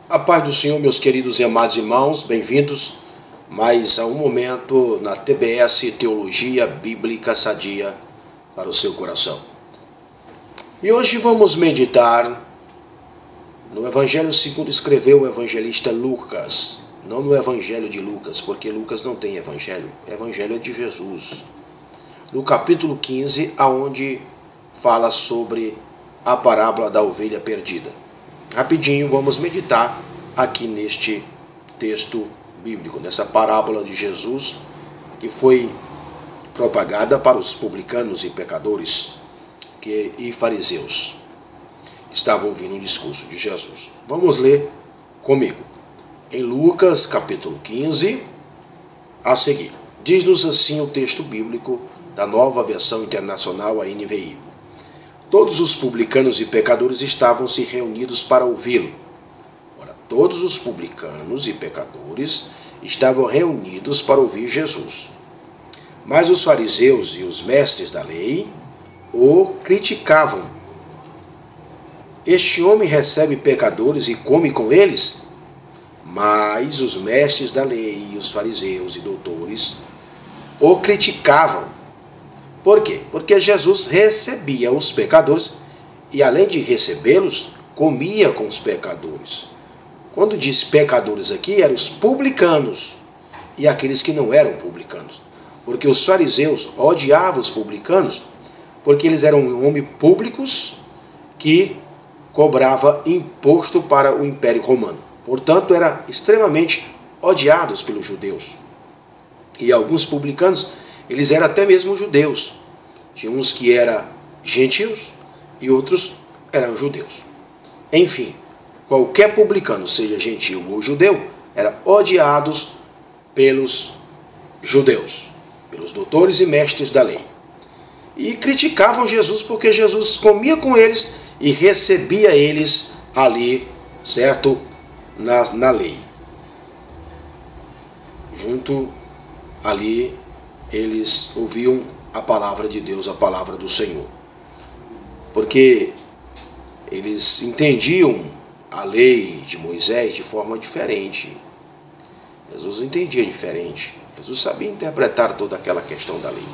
A paz do Senhor, meus queridos e amados irmãos, bem-vindos mais a um momento na TBS Teologia Bíblica Sadia para o seu coração. E hoje vamos meditar no Evangelho segundo escreveu o evangelista Lucas, não no Evangelho de Lucas, porque Lucas não tem Evangelho, o Evangelho é de Jesus. No capítulo 15, aonde fala sobre a parábola da ovelha perdida. Rapidinho, vamos meditar aqui neste texto bíblico, nessa parábola de Jesus, que foi propagada para os publicanos e pecadores e fariseus que estavam ouvindo o discurso de Jesus. Vamos ler comigo. Em Lucas, capítulo 15, a seguir. Diz-nos assim o texto bíblico da Nova Versão Internacional, a NVI. Todos os publicanos e pecadores estavam se reunidos para ouvi-lo. Ora, todos os publicanos e pecadores estavam reunidos para ouvir Jesus. Mas os fariseus e os mestres da lei o criticavam. Este homem recebe pecadores e come com eles? Mas os mestres da lei e os fariseus e doutores o criticavam. Por quê? Porque Jesus recebia os pecadores e, além de recebê-los, comia com os pecadores. Quando diz pecadores aqui, eram os publicanos e aqueles que não eram publicanos. Porque os fariseus odiavam os publicanos porque eles eram homens públicos que cobrava imposto para o Império Romano. Portanto, eram extremamente odiados pelos judeus. E alguns publicanos, eles eram até mesmo judeus. Tinha uns que eram gentios e outros eram judeus. Enfim, qualquer publicano, seja gentio ou judeu, eram odiados pelos judeus, pelos doutores e mestres da lei. E criticavam Jesus porque Jesus comia com eles e recebia eles ali, certo? Na lei. Junto ali, eles ouviam a palavra de Deus, a palavra do Senhor. Porque eles entendiam a lei de Moisés de forma diferente. Jesus entendia diferente. Jesus sabia interpretar toda aquela questão da lei.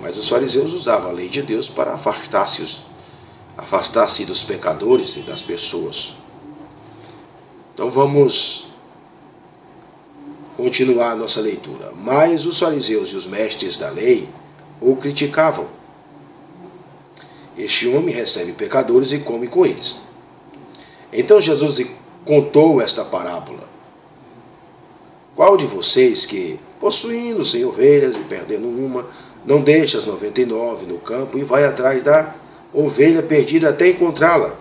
Mas os fariseus usavam a lei de Deus para afastar-se dos pecadores e das pessoas. Então vamos continuar a nossa leitura. Mas os fariseus e os mestres da lei o criticavam. Este homem recebe pecadores e come com eles. Então Jesus contou esta parábola. Qual de vocês que, possuindo 100 ovelhas e perdendo uma, não deixa as 99 no campo e vai atrás da ovelha perdida até encontrá-la?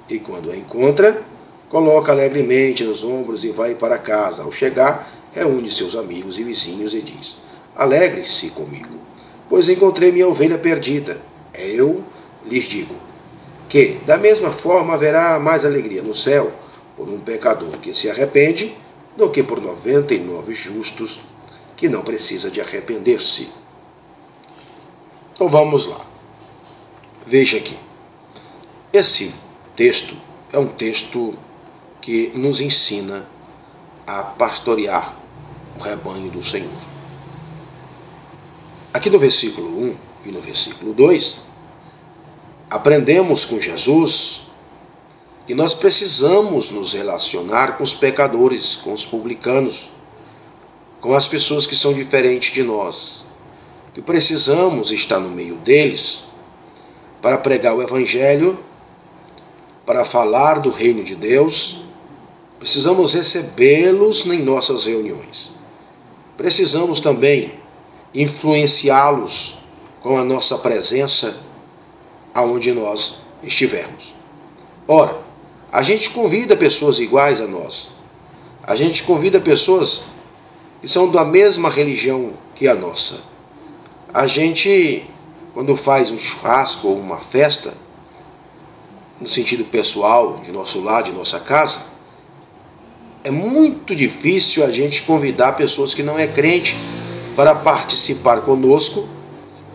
E quando a encontra, coloca alegremente nos ombros e vai para casa. Ao chegar, reúne seus amigos e vizinhos e diz: alegre-se comigo, pois encontrei minha ovelha perdida. Eu lhes digo que, da mesma forma, haverá mais alegria no céu por um pecador que se arrepende do que por 99 justos que não precisa de arrepender-se. Então vamos lá. Veja aqui. Esse texto é um texto que nos ensina a pastorear o rebanho do Senhor. Aqui no versículo 1 e no versículo 2, aprendemos com Jesus que nós precisamos nos relacionar com os pecadores, com os publicanos, com as pessoas que são diferentes de nós, que precisamos estar no meio deles para pregar o Evangelho, para falar do reino de Deus. Precisamos recebê-los em nossas reuniões. Precisamos também influenciá-los com a nossa presença aonde nós estivermos. Ora, a gente convida pessoas iguais a nós. A gente convida pessoas que são da mesma religião que a nossa. A gente, quando faz um churrasco ou uma festa, no sentido pessoal, de nosso lar, de nossa casa, é muito difícil a gente convidar pessoas que não é crente para participar conosco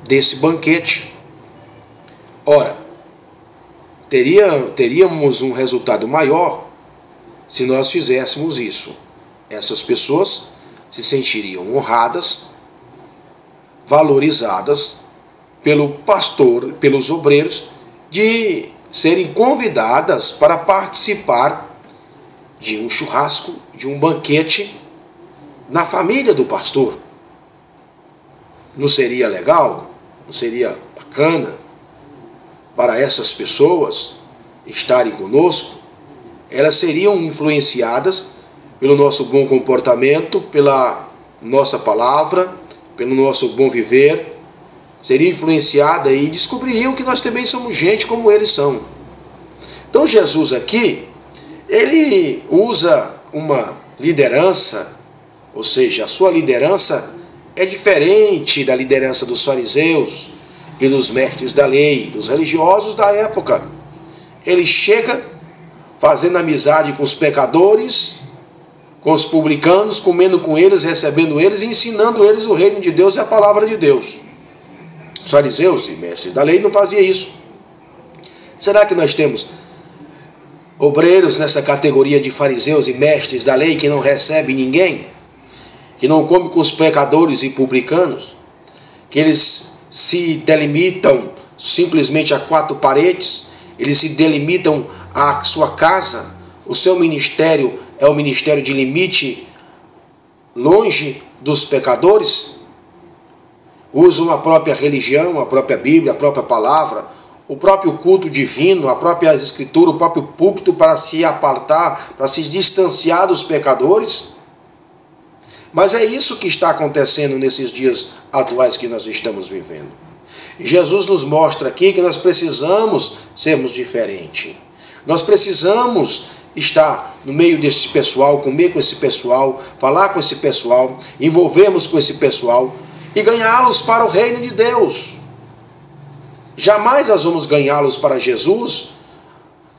desse banquete. Ora, teríamos um resultado maior se nós fizéssemos isso. Essas pessoas se sentiriam honradas, valorizadas pelo pastor, pelos obreiros, de serem convidadas para participar de um churrasco, de um banquete na família do pastor. Não seria legal? Não seria bacana para essas pessoas estarem conosco? Elas seriam influenciadas pelo nosso bom comportamento, pela nossa palavra, pelo nosso bom viver, seria influenciada e descobririam que nós também somos gente como eles são. Então Jesus aqui, ele usa uma liderança, ou seja, a sua liderança é diferente da liderança dos fariseus e dos mestres da lei, dos religiosos da época. Ele chega fazendo amizade com os pecadores, com os publicanos, comendo com eles, recebendo eles e ensinando eles o reino de Deus e a palavra de Deus. Os fariseus e mestres da lei não faziam isso. Será que nós temos obreiros nessa categoria de fariseus e mestres da lei que não recebem ninguém? Que não comem com os pecadores e publicanos? Que eles se delimitam simplesmente a quatro paredes? Eles se delimitam à sua casa? O seu ministério é o ministério de limite, longe dos pecadores? Usam a própria religião, a própria Bíblia, a própria palavra, o próprio culto divino, a própria escritura, o próprio púlpito para se apartar, para se distanciar dos pecadores? Mas é isso que está acontecendo nesses dias atuais que nós estamos vivendo. E Jesus nos mostra aqui que nós precisamos sermos diferentes. Nós precisamos estar no meio desse pessoal, comer com esse pessoal, falar com esse pessoal, envolvermos com esse pessoal e ganhá-los para o reino de Deus. Jamais nós vamos ganhá-los para Jesus,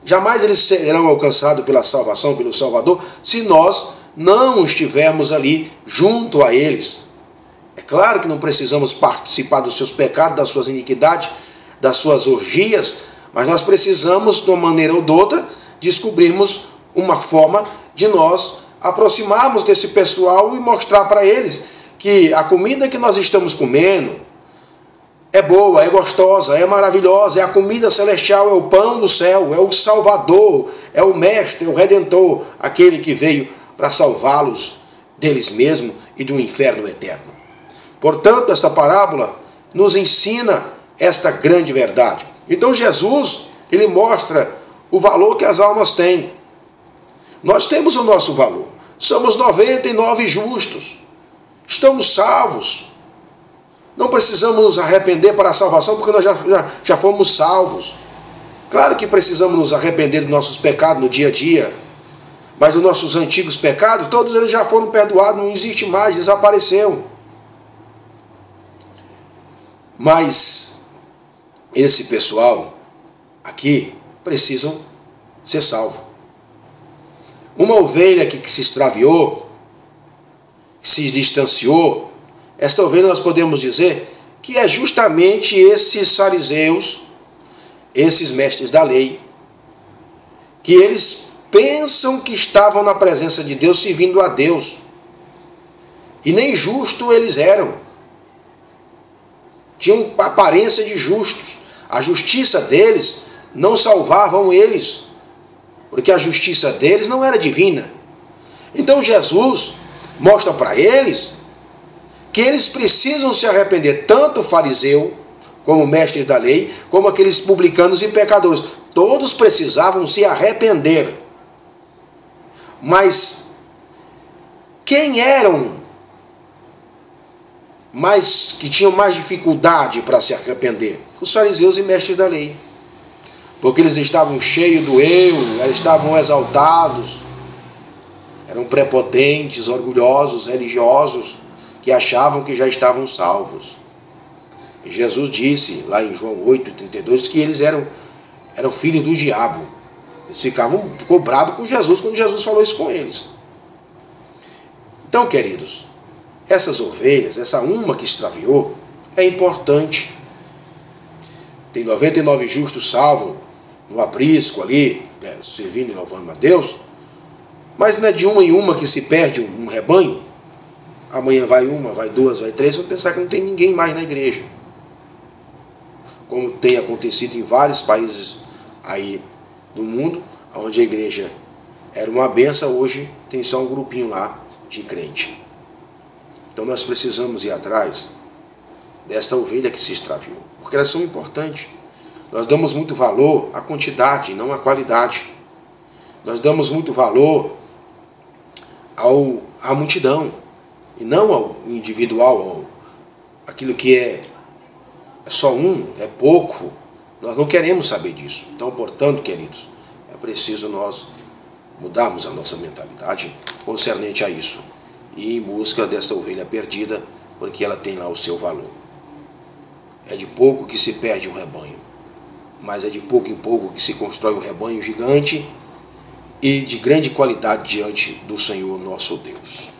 jamais eles serão alcançados pela salvação, pelo Salvador, se nós não estivermos ali junto a eles. É claro que não precisamos participar dos seus pecados, das suas iniquidades, das suas orgias, mas nós precisamos, de uma maneira ou de outra, descobrirmos uma forma de nós aproximarmos desse pessoal e mostrar para eles que a comida que nós estamos comendo é boa, é gostosa, é maravilhosa, é a comida celestial, é o pão do céu, é o Salvador, é o Mestre, é o Redentor, aquele que veio para salvá-los deles mesmos e do inferno eterno. Portanto, esta parábola nos ensina esta grande verdade. Então Jesus, ele mostra o valor que as almas têm. Nós temos o nosso valor. Somos 99 justos. Estamos salvos. Não precisamos nos arrepender para a salvação, porque nós já fomos salvos. Claro que precisamos nos arrepender dos nossos pecados no dia a dia. Mas os nossos antigos pecados, todos eles já foram perdoados, não existe mais, desapareceu. Mas esse pessoal aqui precisam ser salvos. Uma ovelha que se extraviou, que se distanciou, esta ovelha nós podemos dizer que é justamente esses fariseus, esses mestres da lei, que eles pensam que estavam na presença de Deus, servindo a Deus. E nem justo eles eram. Tinham aparência de justos. A justiça deles não salvavam eles, porque a justiça deles não era divina. Então Jesus mostra para eles que eles precisam se arrepender, tanto o fariseu, como mestres da lei, como aqueles publicanos e pecadores. Todos precisavam se arrepender. Mas quem eram que tinham mais dificuldade para se arrepender? Os fariseus e mestres da lei. Porque eles estavam cheios do eu, eles estavam exaltados, eram prepotentes, orgulhosos, religiosos, que achavam que já estavam salvos. E Jesus disse, lá em João 8,32, que eles eram filhos do diabo. Eles ficou bravos com Jesus quando Jesus falou isso com eles. Então, queridos, essas ovelhas, essa uma que extraviou, é importante. Tem 99 justos salvos no aprisco ali, servindo e louvando a Deus. Mas não é de uma em uma que se perde um rebanho? Amanhã vai uma, vai duas, vai três, vão pensar que não tem ninguém mais na igreja. Como tem acontecido em vários países aí do mundo, onde a igreja era uma benção, hoje tem só um grupinho lá de crente. Então nós precisamos ir atrás desta ovelha que se extraviou, porque elas são importantes. Nós damos muito valor à quantidade, não à qualidade. Nós damos muito valor à multidão, e não ao individual, aquilo que é só um, é pouco. Nós não queremos saber disso. Então, portanto, queridos, é preciso nós mudarmos a nossa mentalidade concernente a isso, e ir em busca dessa ovelha perdida, porque ela tem lá o seu valor. É de pouco que se perde um rebanho, mas é de pouco em pouco que se constrói um rebanho gigante e de grande qualidade diante do Senhor nosso Deus.